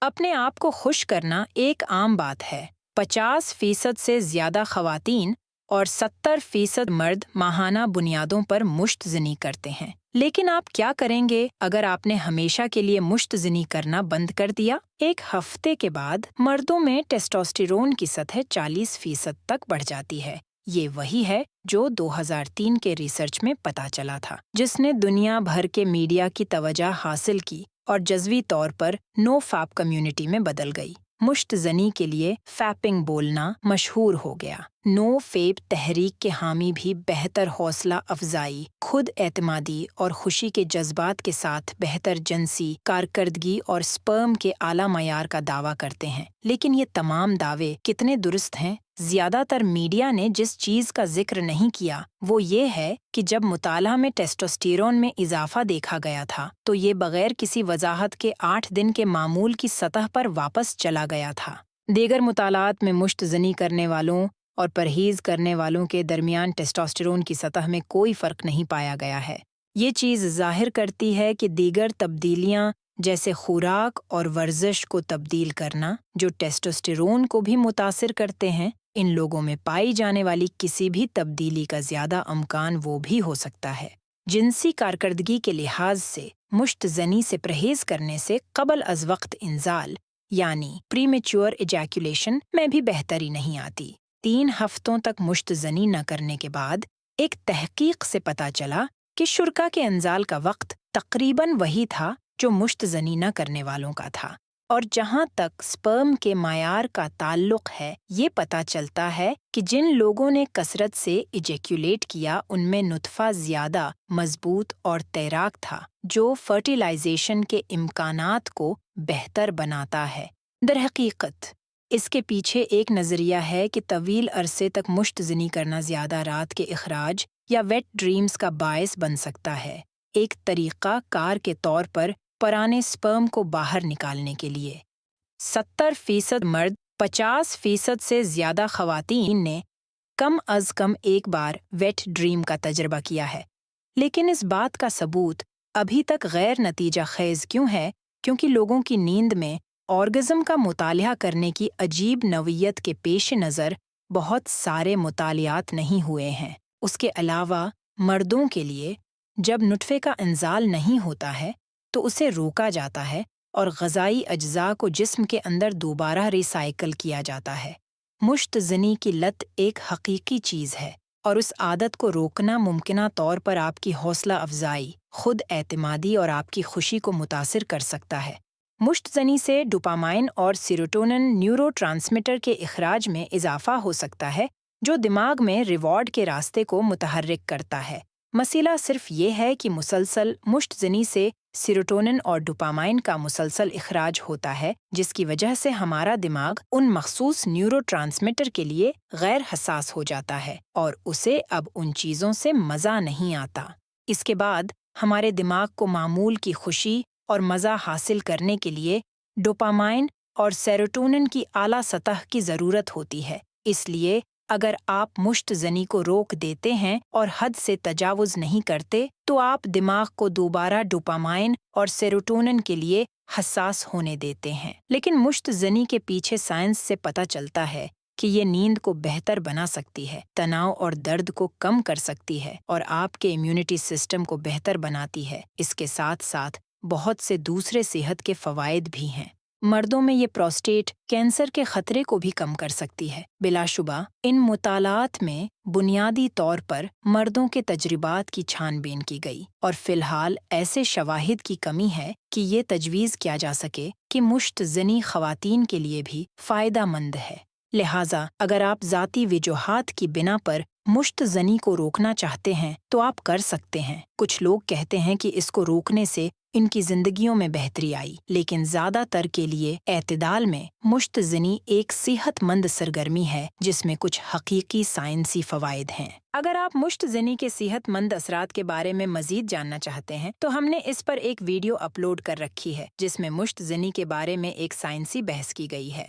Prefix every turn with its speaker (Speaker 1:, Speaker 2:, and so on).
Speaker 1: اپنے آپ کو خوش کرنا ایک عام بات ہے۔ 50% سے زیادہ خواتین اور 70% مرد ماہانہ بنیادوں پر مشت زنی کرتے ہیں۔ لیکن آپ کیا کریں گے اگر آپ نے ہمیشہ کے لیے مشت زنی کرنا بند کر دیا؟ ایک ہفتے کے بعد مردوں میں ٹیسٹوسٹیرون کی سطح 40% تک بڑھ جاتی ہے۔ یہ وہی ہے جو 2003 کے ریسرچ میں پتہ چلا تھا، جس نے دنیا بھر کے میڈیا کی توجہ حاصل کی اور جزوی طور پر نو فیپ کمیونٹی میں بدل گئی۔ مشت زنی کے لیے فیپنگ بولنا مشہور ہو گیا۔ نو فیپ تحریک کے حامی بھی بہتر حوصلہ افزائی، خود اعتمادی اور خوشی کے جذبات کے ساتھ بہتر جنسی کارکردگی اور سپرم کے اعلیٰ معیار کا دعویٰ کرتے ہیں۔ لیکن یہ تمام دعوے کتنے درست ہیں؟ زیادہ تر میڈیا نے جس چیز کا ذکر نہیں کیا وہ یہ ہے کہ جب مطالعہ میں ٹیسٹوسٹیرون میں اضافہ دیکھا گیا تھا تو یہ بغیر کسی وضاحت کے 8 دن کے معمول کی سطح پر واپس چلا گیا تھا۔ دیگر مطالعات میں مشت زنی کرنے والوں اور پرہیز کرنے والوں کے درمیان ٹیسٹوسٹیرون کی سطح میں کوئی فرق نہیں پایا گیا ہے۔ یہ چیز ظاہر کرتی ہے کہ دیگر تبدیلیاں جیسے خوراک اور ورزش کو تبدیل کرنا، جو ٹیسٹوسٹیرون کو بھی متاثر کرتے ہیں، ان لوگوں میں پائی جانے والی کسی بھی تبدیلی کا زیادہ امکان وہ بھی ہو سکتا ہے۔ جنسی کارکردگی کے لحاظ سے مشت زنی سے پرہیز کرنے سے قبل از وقت انزال یعنی پری میچور ایجیکولیشن میں بھی بہتری نہیں آتی۔ 3 ہفتوں تک مشت زنی نہ کرنے کے بعد ایک تحقیق سے پتہ چلا کہ شرکا کے انزال کا وقت تقریباً وہی تھا جو مشت زنی نہ کرنے والوں کا تھا، اور جہاں تک سپرم کے معیار کا تعلق ہے، یہ پتہ چلتا ہے کہ جن لوگوں نے کثرت سے ایجیکولیٹ کیا ان میں نطفہ زیادہ مضبوط اور تیراک تھا، جو فرٹیلائزیشن کے امکانات کو بہتر بناتا ہے۔ درحقیقت اس کے پیچھے ایک نظریہ ہے کہ طویل عرصے تک مشت زنی کرنا زیادہ رات کے اخراج یا ویٹ ڈریمز کا باعث بن سکتا ہے، ایک طریقہ کار کے طور پر پرانے سپرم کو باہر نکالنے کے لیے۔ 70% مرد، 50% سے زیادہ خواتین نے کم از کم ایک بار ویٹ ڈریم کا تجربہ کیا ہے۔ لیکن اس بات کا ثبوت ابھی تک غیر نتیجہ خیز کیوں ہے؟ کیونکہ لوگوں کی نیند میں آرگزم کا مطالعہ کرنے کی عجیب نوعیت کے پیش نظر بہت سارے مطالعات نہیں ہوئے ہیں۔ اس کے علاوہ مردوں کے لیے جب نطفے کا انزال نہیں ہوتا ہے تو اسے روکا جاتا ہے اور غذائی اجزاء کو جسم کے اندر دوبارہ ری سائیکل کیا جاتا ہے۔ مشت زنی کی لت ایک حقیقی چیز ہے اور اس عادت کو روکنا ممکنہ طور پر آپ کی حوصلہ افزائی، خود اعتمادی اور آپ کی خوشی کو متاثر کر سکتا ہے۔ مشت زنی سے ڈوپامائن اور سیروٹونن نیورو ٹرانسمیٹر کے اخراج میں اضافہ ہو سکتا ہے، جو دماغ میں ریوارڈ کے راستے کو متحرک کرتا ہے۔ مسئلہ صرف یہ ہے کہ مسلسل مشت زنی سے سیروٹونن اور ڈوپامائن کا مسلسل اخراج ہوتا ہے، جس کی وجہ سے ہمارا دماغ ان مخصوص نیورو ٹرانسمیٹر کے لیے غیر حساس ہو جاتا ہے اور اسے اب ان چیزوں سے مزہ نہیں آتا۔ اس کے بعد ہمارے دماغ کو معمول کی خوشی اور مزہ حاصل کرنے کے لیے ڈوپامائن اور سیروٹونن کی اعلیٰ سطح کی ضرورت ہوتی ہے۔ اس لیے اگر آپ مشت زنی کو روک دیتے ہیں اور حد سے تجاوز نہیں کرتے تو آپ دماغ کو دوبارہ ڈوپامائن اور سیروٹونن کے لیے حساس ہونے دیتے ہیں۔ لیکن مشت زنی کے پیچھے سائنس سے پتہ چلتا ہے کہ یہ نیند کو بہتر بنا سکتی ہے، تناؤ اور درد کو کم کر سکتی ہے اور آپ کے امیونٹی سسٹم کو بہتر بناتی ہے۔ اس کے ساتھ ساتھ بہت سے دوسرے صحت کے فوائد بھی ہیں۔ مردوں میں یہ پروسٹیٹ کینسر کے خطرے کو بھی کم کر سکتی ہے۔ بلا شبہ ان مطالعات میں بنیادی طور پر مردوں کے تجربات کی چھان بین کی گئی اور فی الحال ایسے شواہد کی کمی ہے کہ یہ تجویز کیا جا سکے کہ مشت زنی خواتین کے لیے بھی فائدہ مند ہے۔ لہٰذا اگر آپ ذاتی وجوہات کی بنا پر مشت زنی کو روکنا چاہتے ہیں تو آپ کر سکتے ہیں۔ کچھ لوگ کہتے ہیں کہ اس کو روکنے سے ان کی زندگیوں میں بہتری آئی، لیکن زیادہ تر کے لیے اعتدال میں مشت زنی ایک صحت مند سرگرمی ہے جس میں کچھ حقیقی سائنسی فوائد ہیں۔ اگر آپ مشت زنی کے صحت مند اثرات کے بارے میں مزید جاننا چاہتے ہیں تو ہم نے اس پر ایک ویڈیو اپلوڈ کر رکھی ہے جس میں مشت زنی کے بارے میں ایک سائنسی بحث کی گئی ہے۔